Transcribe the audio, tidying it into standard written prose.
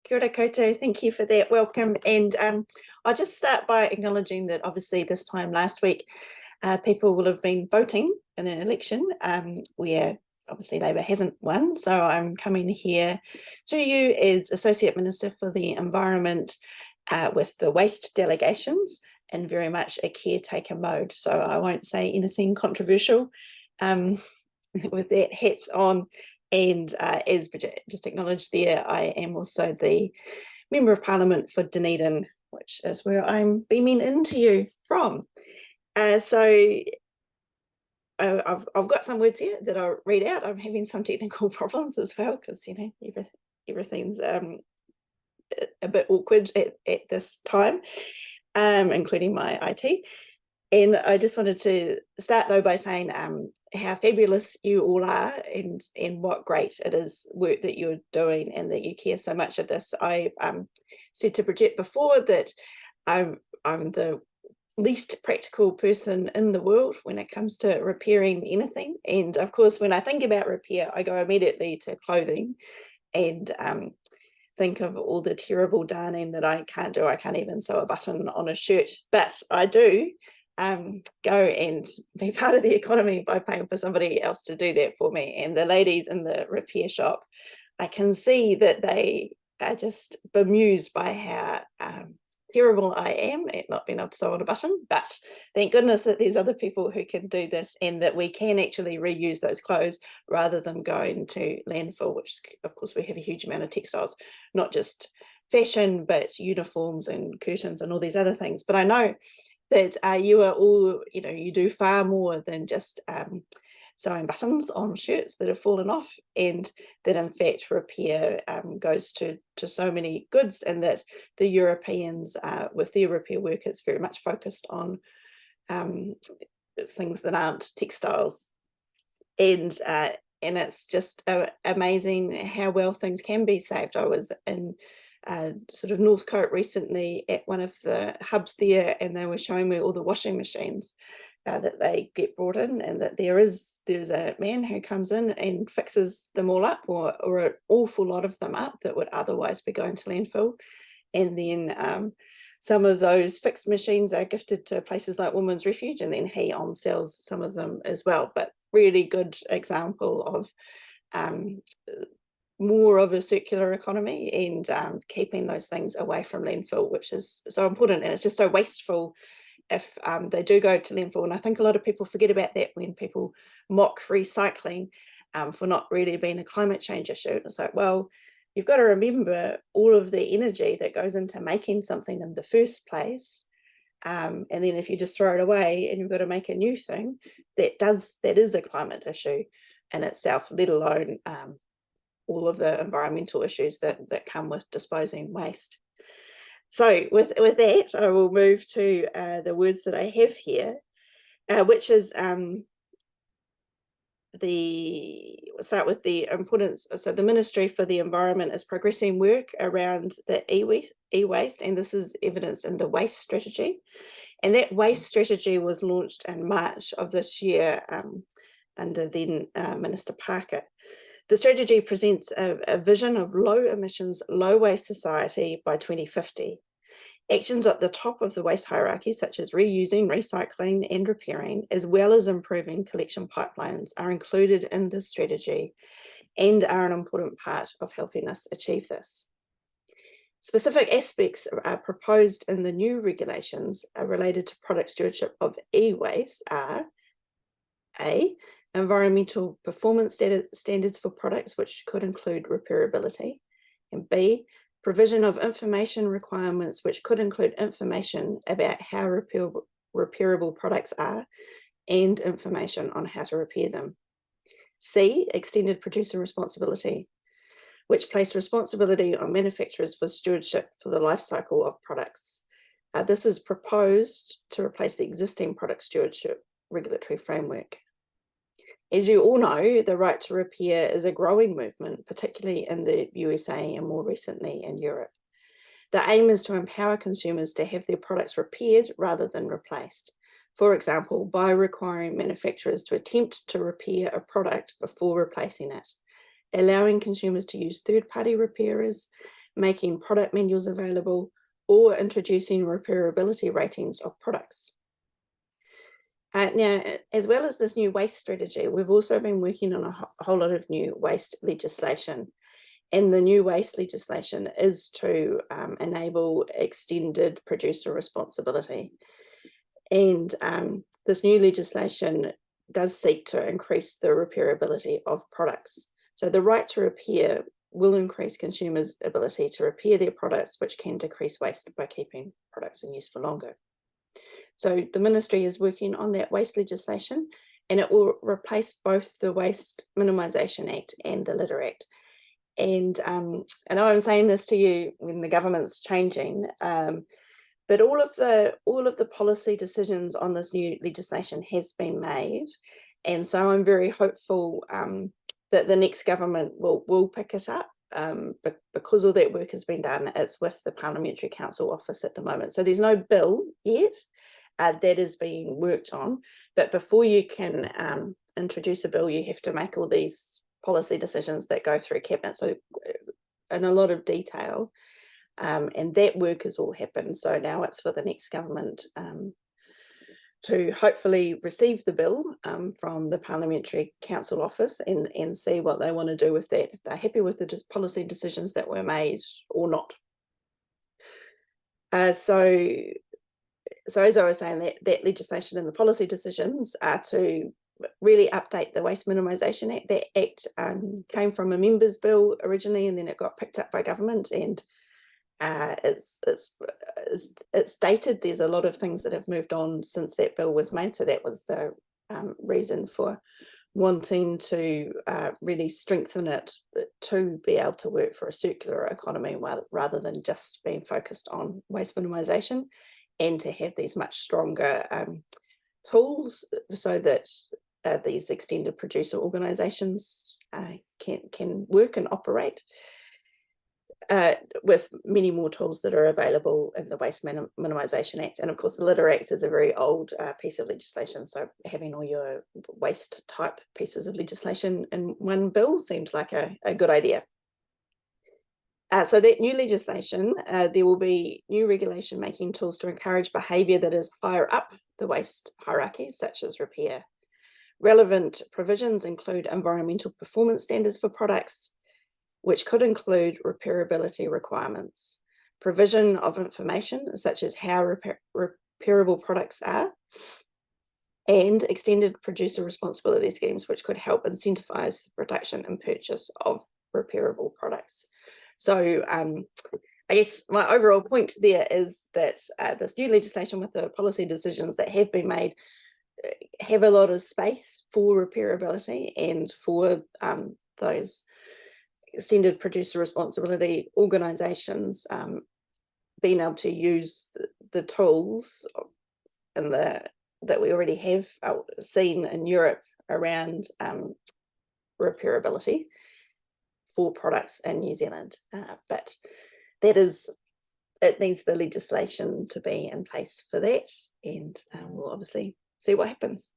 Kia ora koutou, thank you for that welcome. And I'll just start by acknowledging that obviously this time last week, people will have been voting in an election where obviously Labor hasn't won. So I'm coming here to you as Associate Minister for the Environment with the waste delegations and very much a caretaker mode. So I won't say anything controversial with that hat on. And as Bridget just acknowledged there, I am also the Member of Parliament for Dunedin, which is where I'm beaming into you from. So I've got some words here that I'll read out. I'm having some technical problems as well because, you know, everything's a bit awkward at this time, including my IT. And I just wanted to start though by saying how fabulous you all are and what great it is work that you're doing and that you care so much of this. I said to Bridget before that I'm the least practical person in the world when it comes to repairing anything. And of course, when I think about repair, I go immediately to clothing and think of all the terrible darning that I can't do. I can't even sew a button on a shirt, but I do go and be part of the economy by paying for somebody else to do that for me. And the ladies in the repair shop, I can see that they are just bemused by how terrible I am at not being able to sew on a button. But thank goodness that there's other people who can do this and that we can actually reuse those clothes rather than going to landfill, which of course we have a huge amount of textiles, not just fashion, but uniforms and curtains and all these other things. But I know that you are all, you know, you do far more than just sewing buttons on shirts that have fallen off, and that in fact repair goes to so many goods, and that the Europeans with their repair work is very much focused on things that aren't textiles. And it's just amazing how well things can be saved. I was in sort of Northcote recently at one of the hubs there, and they were showing me all the washing machines that they get brought in, and that there's a man who comes in and fixes them all up, or an awful lot of them up that would otherwise be going to landfill. And then some of those fixed machines are gifted to places like Women's Refuge, and then he on sells some of them as well. But really good example of more of a circular economy and keeping those things away from landfill, which is so important. And it's just so wasteful if they do go to landfill. And I think a lot of people forget about that when people mock recycling for not really being a climate change issue. It's like, well, you've got to remember all of the energy that goes into making something in the first place. And then if you just throw it away and you've got to make a new thing, that is a climate issue in itself, let alone all of the environmental issues that come with disposing waste. So with that, I will move to the words that I have here, which is we'll start with the importance. So the Ministry for the Environment is progressing work around the e-waste, and this is evidenced in the waste strategy. And that waste strategy was launched in March of this year under then Minister Parker. The strategy presents a vision of low emissions, low waste society by 2050. Actions at the top of the waste hierarchy, such as reusing, recycling, and repairing, as well as improving collection pipelines, are included in this strategy and are an important part of helping us achieve this. Specific aspects are proposed in the new regulations related to product stewardship of e-waste are A, environmental performance standards for products, which could include repairability, and B, provision of information requirements, which could include information about how repairable products are and information on how to repair them. C, extended producer responsibility, which place responsibility on manufacturers for stewardship for the life cycle of products. This is proposed to replace the existing product stewardship regulatory framework. As you all know, the right to repair is a growing movement, particularly in the USA and more recently in Europe. The aim is to empower consumers to have their products repaired rather than replaced. For example, by requiring manufacturers to attempt to repair a product before replacing it, allowing consumers to use third-party repairers, making product manuals available, or introducing repairability ratings of products. Now, as well as this new waste strategy, we've also been working on a whole lot of new waste legislation. And the new waste legislation is to enable extended producer responsibility. And this new legislation does seek to increase the repairability of products. So the right to repair will increase consumers' ability to repair their products, which can decrease waste by keeping products in use for longer. So the ministry is working on that waste legislation, and it will replace both the Waste Minimisation Act and the Litter Act. And I know I'm saying this to you when the government's changing, but all of the policy decisions on this new legislation has been made, and so I'm very hopeful that the next government will pick it up. But because all that work has been done, it's with the Parliamentary Council Office at the moment. So there's no bill yet that is being worked on. But before you can introduce a bill, you have to make all these policy decisions that go through Cabinet. So in a lot of detail, and that work has all happened. So now it's for the next government to hopefully receive the bill from the Parliamentary Council Office and see what they want to do with that, if they're happy with the policy decisions that were made or not. So as I was saying, that legislation and the policy decisions are to really update the Waste Minimisation Act. That act came from a members' bill originally, and then it got picked up by government, and it's dated. There's a lot of things that have moved on since that bill was made, so that was the reason for wanting to really strengthen it to be able to work for a circular economy rather than just being focused on waste minimisation, and to have these much stronger tools so that these extended producer organisations can work and operate with many more tools that are available in the Waste Minimisation Act. And of course, the Litter Act is a very old piece of legislation, so having all your waste type pieces of legislation in one bill seemed like a good idea. So that new legislation, there will be new regulation making tools to encourage behaviour that is higher up the waste hierarchy, such as repair. Relevant provisions include environmental performance standards for products, which could include repairability requirements, provision of information such as how repairable products are, and extended producer responsibility schemes, which could help incentivise the production and purchase of repairable products. So I guess my overall point there is that this new legislation with the policy decisions that have been made have a lot of space for repairability and for those extended producer responsibility organisations being able to use the tools that we already have seen in Europe around repairability for products in New Zealand. But it needs the legislation to be in place for that, and we'll obviously see what happens.